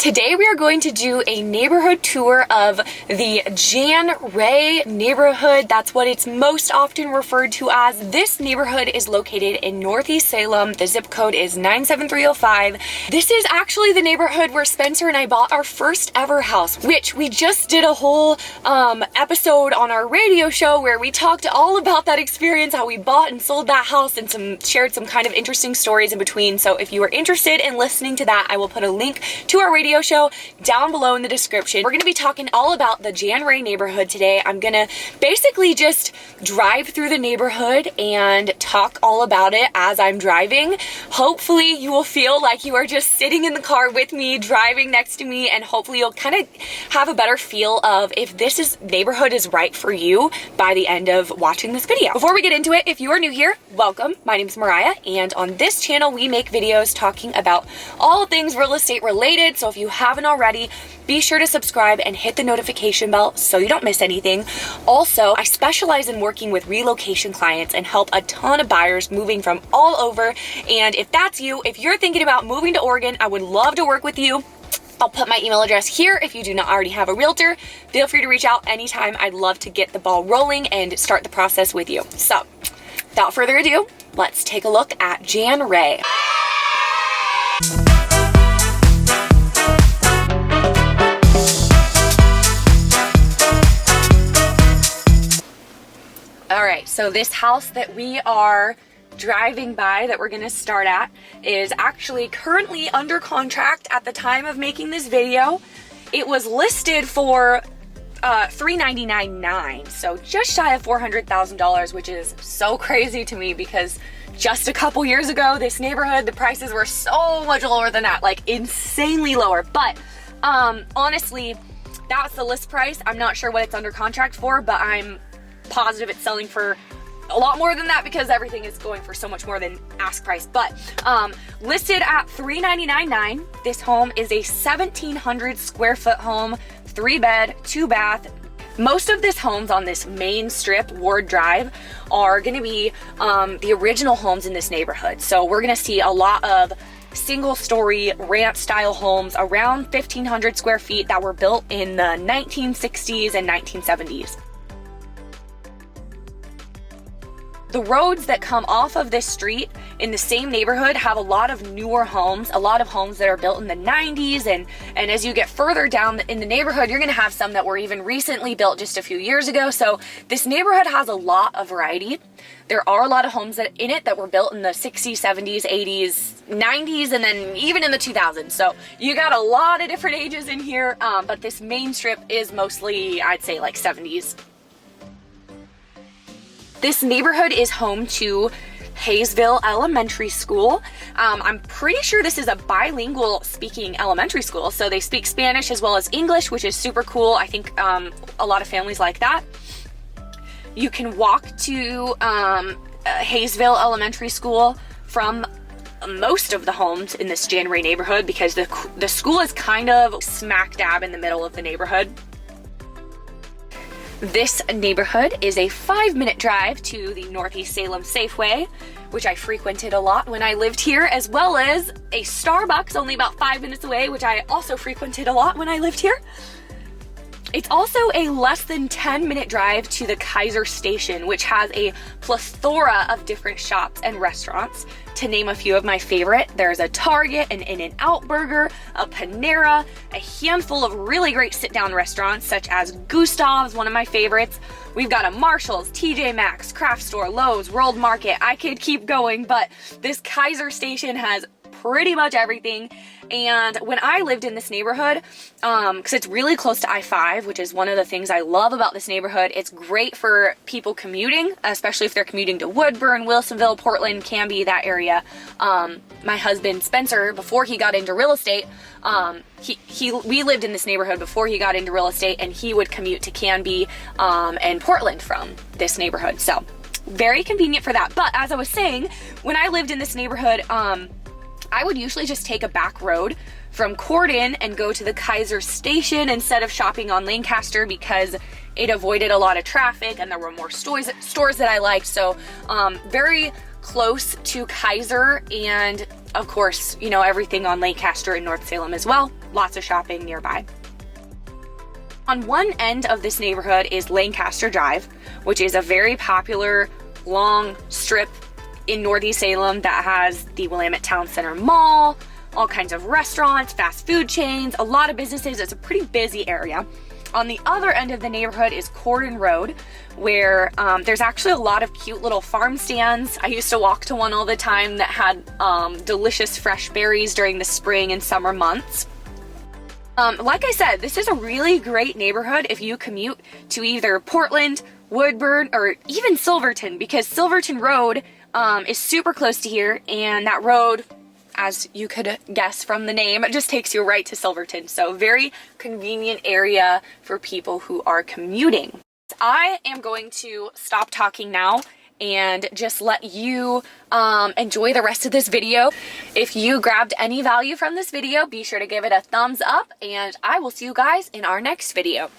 Today we are going to do a neighborhood tour of the Jan Ray neighborhood. That's what it's most often referred to as. This neighborhood is located in Northeast Salem. The zip code is 97305. This is actually the neighborhood where Spencer and I bought our first ever house, which we just did a whole episode on our radio show where we talked all about that experience, how we bought and sold that house, and shared some kind of interesting stories in between. So if you are interested in listening to that, I will put a link to our radio show down below in the description. We're going to be talking all about the Jan Ray neighborhood today. I'm going to basically just drive through the neighborhood and talk all about it as I'm driving. Hopefully you will feel like you are just sitting in the car with me, driving next to me, and hopefully you'll kind of have a better feel of if this neighborhood is right for you by the end of watching this video. Before we get into it, if you are new here, welcome. My name is Mariah, and on this channel we make videos talking about all things real estate related. So if you haven't already, be sure to subscribe and hit the notification bell so you don't miss anything. Also, I specialize in working with relocation clients and help a ton of buyers moving from all over. And if that's you, if you're thinking about moving to Oregon, I would love to work with you. I'll put my email address here if you do not already have a realtor. Feel free to reach out anytime. I'd love to get the ball rolling and start the process with you. So, without further ado, let's take a look at Jan Ray. All right, so this house that we are driving by, that we're gonna start at, is actually currently under contract at the time of making this video. It was listed for $399,900, so just shy of $400,000, which is so crazy to me because just a couple years ago, this neighborhood, the prices were so much lower than that, like insanely lower. But honestly, that's the list price. I'm not sure what it's under contract for, but I'm positive it's selling for a lot more than that because everything is going for so much more than ask price. But listed at $399,900. This home is a 1,700 square foot home, 3-bed, 2-bath. Most of these homes on this main strip, Ward Drive, are going to be the original homes in this neighborhood. So we're going to see a lot of single-story ranch-style homes around 1,500 square feet that were built in the 1960s and 1970s. The roads that come off of this street in the same neighborhood have a lot of newer homes, a lot of homes that are built in the 90s, and as you get further down in the neighborhood, you're going to have some that were even recently built just a few years ago. So this neighborhood has a lot of variety. There are a lot of homes in it that were built in the 60s, 70s, 80s, 90s, and then even in the 2000s. So you got a lot of different ages in here, but this main strip is mostly, I'd say, like 70s. This neighborhood is home to Hayesville Elementary School. I'm pretty sure this is a bilingual speaking elementary school, so they speak Spanish as well as English, which is super cool. I think a lot of families like that. You can walk to Hayesville Elementary School from most of the homes in this Jan Ray neighborhood because the school is kind of smack dab in the middle of the neighborhood. This neighborhood is a 5-minute drive to the Northeast Salem Safeway, which I frequented a lot when I lived here, as well as a Starbucks only about 5 minutes away, which I also frequented a lot when I lived here. It's also a less than 10-minute drive to the Kaiser Station, which has a plethora of different shops and restaurants. To name a few of my favorite, there's a Target, an In-N-Out Burger, a Panera, a handful of really great sit-down restaurants such as Gustav's, one of my favorites. We've got a Marshall's, TJ Maxx, Craft Store, Lowe's, World Market. I could keep going, but this Kaiser Station has pretty much everything. And when I lived in this neighborhood, because it's really close to I-5, which is one of the things I love about this neighborhood, it's great for people commuting, especially if they're commuting to Woodburn, Wilsonville, Portland, Canby, that area. My husband Spencer, before he got into real estate, we lived in this neighborhood before he got into real estate, and he would commute to Canby and Portland from this neighborhood. So very convenient for that. But as I was saying, when I lived in this neighborhood, I would usually just take a back road from Cordon and go to the Kaiser Station instead of shopping on Lancaster because it avoided a lot of traffic and there were more stores that I liked. So very close to Kaiser and of course, you know, everything on Lancaster and North Salem as well. lots of shopping nearby. On one end of this neighborhood is Lancaster Drive, which is a very popular long strip in Northeast Salem that has the Willamette Town Center Mall, all kinds of restaurants, fast food chains, a lot of businesses. It's a pretty busy area. On the other end of the neighborhood is Cordon Road, where there's actually a lot of cute little farm stands. I used to walk to one all the time that had delicious fresh berries during the spring and summer months. Like I said, this is a really great neighborhood if you commute to either Portland, Woodburn, or even Silverton, because Silverton Road is super close to here, and that road, as you could guess from the name, it just takes you right to Silverton. So very convenient area for people who are commuting. I am going to stop talking now and just let you enjoy the rest of this video. If you grabbed any value from this video, be sure to give it a thumbs up, and I will see you guys in our next video.